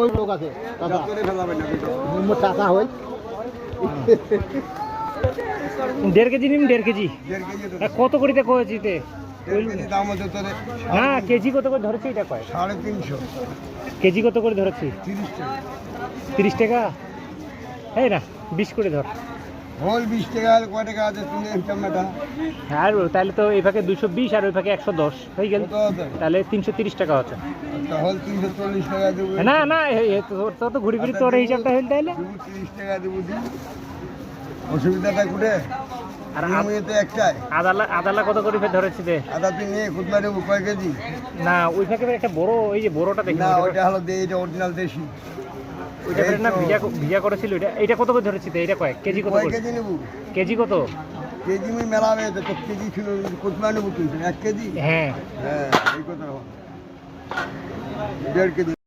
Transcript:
ওই লোক আছে টাকা হই 1.5 কেজি নিন 1.5 কেজি কত করে দেখো জিতে না কেজি কত করে ধরেছি এটা কয় 350 কেজি কত করে ধরেছি 30 টাকা এই না 20 করে ধর হোল 20 টাকা কয় টাকা আছে তুমি টমেটো আর তাহলে তো এই ভাগে 220 আর ওই ভাগে 110 হয়ে গেল তাহলে 330 টাকা হচ্ছে হোল 340 টাকা দেব না না তোর তো ঘুরি ঘুরি তোর হিসাবটা হইল তাহলে 30 টাকা দেব অসুবিধাটা কোটে আর আমি তো একটাই আদালা কত করে ধরেছি দে আদা তুই নিয়ে কুতলা নেব কয় কেজি না ওই ভাগে একটা বড় ওই যে বড়টা দেখি না ওইটা হলো এটা অরিজিনাল দেশি ওইটা না ভিজা করেছিল এটা কত করে ধরেছি এটা কয় কেজি কত করে কেজি নেব কেজি কত কেজি আমি মেলাবে তো কেজি ছিল কুতলা নেব তুই 1 কেজি হ্যাঁ হ্যাঁ এই কথা 1.5 কেজি